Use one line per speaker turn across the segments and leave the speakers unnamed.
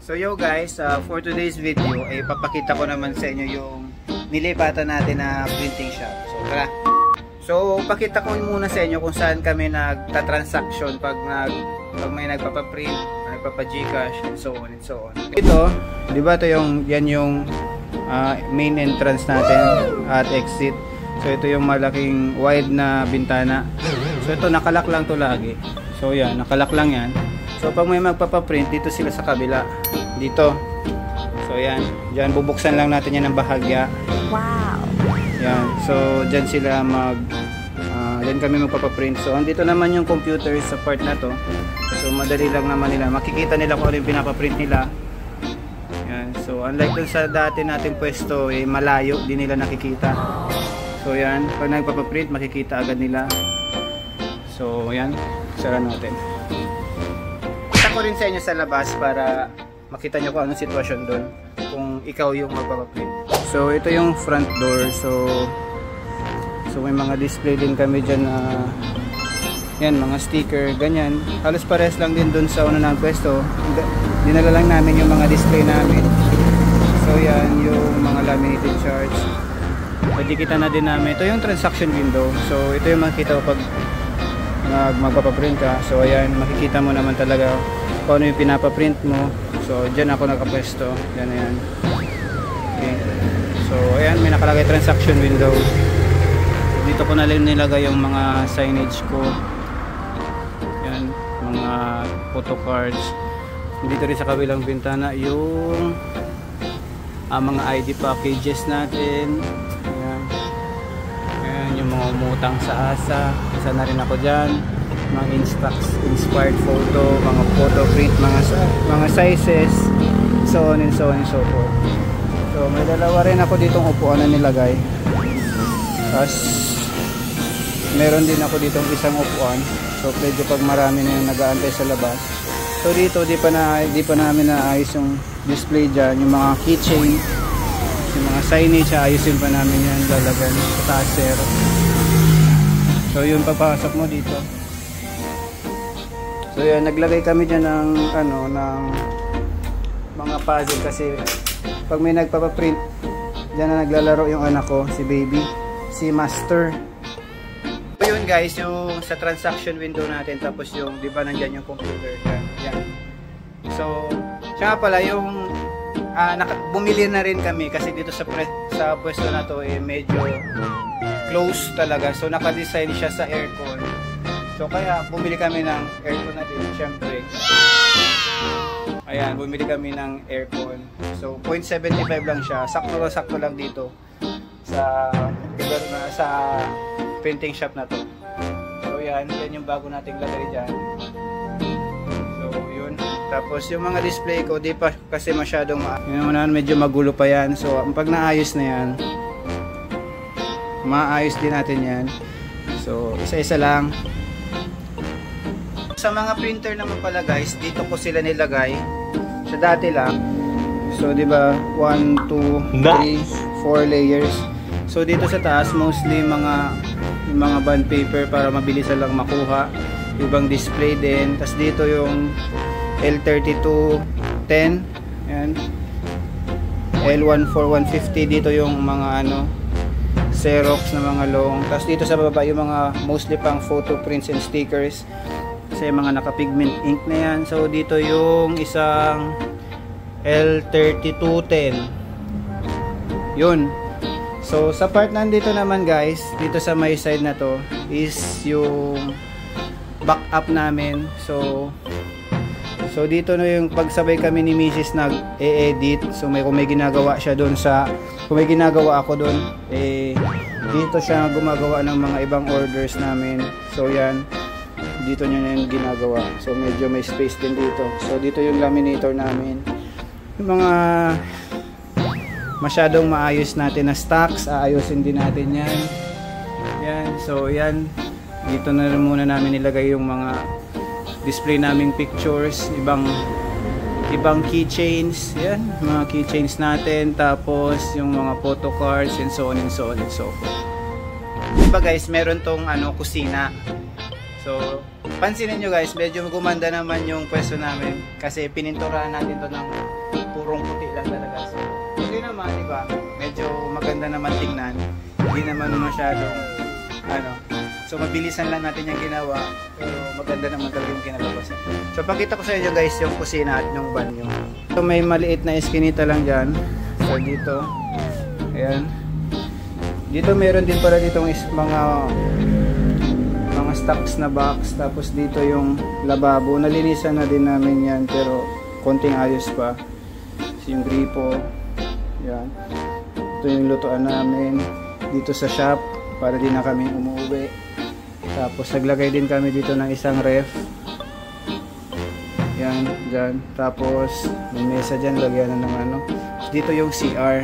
So yo guys, for today's video ay papakita ko naman sa inyo yung nilipatan natin na printing shop. So tara. So pakita ko muna sa inyo kung saan kami nagta-transaction pag may nagpapa-print, nagpapa-Gcash and so on and so on. Ito, 'di ba ito yan yung main entrance natin at exit. So ito yung malaking wide na bintana. So ito nakalak lang to lagi. So yan, nakalak lang yan. So pag may magpapa-print, dito sila sa kabila. Dito. So yan, diyan bubuksan lang natin yan ng bahagya.
Wow.
Yan. So diyan sila diyan kami magpapa-print. So andito naman yung computer sa part na to. So madali lang naman nila. Makikita nila kung ano yung pinapa-print nila. Yan. So unlike dun sa dati nating pwesto, malayo din nila nakikita. So yan, pag nagpapa-print makikita agad nila. So yan, sara natin. Kita ko rin sa inyo sa labas para makita nyo kung anong sitwasyon doon kung ikaw yung magpapa-print. So ito yung front door. So may mga display din kami dyan na yan, mga sticker, ganyan. Halos pares lang din doon sa una ng pwesto. Dinala lang namin yung mga display namin. So yan, yung mga laminated charts. Pwede kita na din namin. Ito yung transaction window. So ito yung makikita pag magpapaprint ka. So ayan, makikita mo naman talaga kung ano yung pinapaprint mo. So dyan ako nakapwesto. Yan, ayan. Okay. So ayan, may nakalagay transaction window. Dito ko na lang nilagay yung mga signage ko. Yan, mga photo cards. Dito rin sa kabilang bintana yung mga ID packages natin. Yung mga umutang sa ASA, isa na rin ako dyan, mga inspired photo, mga photo print, mga sizes, so on and so on and so forth. So may dalawa rin ako ditong upuan na nilagay, tapos meron din ako ditong isang upuan. So medyo pag marami na yung nag-aantay sa labas. So dito di pa namin naayos yung display dyan, yung mga keychain, yung mga signage, ayusin pa namin yan, lalagan sa taas zero. So yun, papasok mo dito. So yan, naglagay kami dyan ng ng mga puzzle kasi pag may nagpapaprint dyan na naglalaro yung anak ko, si baby, si master. So yun guys, yung sa transaction window natin, tapos yung di ba nandyan yung computer yan. So siya pala yung bumili na rin kami kasi dito sa pwesto na to medyo close talaga. So naka-design siya sa aircon. So kaya bumili kami ng aircon na din, syempre. Ayan, bumili kami ng aircon. So 0.75 lang siya. Sakto lang dito sa lugar na sa printing shop na to. So yan yung bago nating lagay diyan. Tapos yung mga display ko, di pa kasi masyadong medyo magulo pa yan. So pag naayos na yan, maayos din natin yan. So isa-isa lang. Sa mga printer naman pala guys, dito ko sila nilagay. Sa dati lang. So di ba 1, 2, 3, 4 layers. So dito sa taas mostly mga bond paper para mabilis lang makuha. Ibang display din. Tapos dito yung L3210, yan. L14150, dito yung mga Xerox na mga long. Tapos dito sa baba yung mga mostly pang photo prints and stickers kasi mga naka-pigment ink na yan. So dito yung isang L3210, yun. So sa part nandito naman guys, dito sa my side na to is yung backup namin. So dito na yung pagsabay kami ni Mrs. nag-e-edit. So kung may ginagawa siya doon kung may ginagawa ako doon, dito siya gumagawa ng mga ibang orders namin. So yan, dito niya na yung ginagawa. So medyo may space din dito. So dito yung laminator namin. Yung mga masyadong maayos natin na stocks, aayusin din natin yan. Yan, so yan. Dito na rin muna namin nilagay yung mga display naming pictures, ibang keychains, yan, mga keychains natin, tapos yung mga photo cards and so on and so on and so forth. Diba guys, meron tong kusina. So pansinin nyo guys, medyo gumanda naman yung pwesto namin kasi pininturahan natin to ng purong puti lang talaga. So, okay naman, di ba? Medyo maganda naman tingnan. Hindi naman masyadong, ano. So, mabilisan lang natin yung ginawa. Pero maganda naman talaga yung kinalabasan. So, pakita ko sa inyo guys yung kusina at yung banyo. So, may maliit na eskinita lang dyan. So, dito. Ayan. Dito meron din pala ditong mga stocks na box. Tapos dito yung lababo. Nalinisan na din namin yan. Pero konting ayos pa. Yung gripo. Yan. Ito yung lutuan namin. Dito sa shop. Para din na kami umuwi. Tapos naglagay din kami dito ng isang ref. Yan. Dyan. Tapos may mesa dyan. Lagyan na ng ano. Dito yung CR.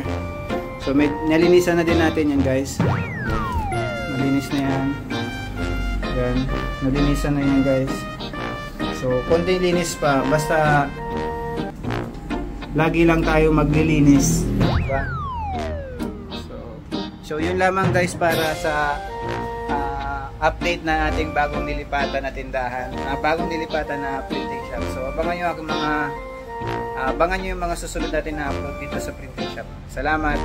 So nalinisan na din natin yan guys. Malinis na yan. Yan. Nalinisan na yan guys. So konting linis pa. Basta lagi lang tayo maglilinis. Diba? So yun lamang guys para sa update na ating bagong nilipatan na tindahan. Bagong nilipatan na printing shop. So abangan nyo yung mga susunod natin na upload dito sa printing shop. Salamat!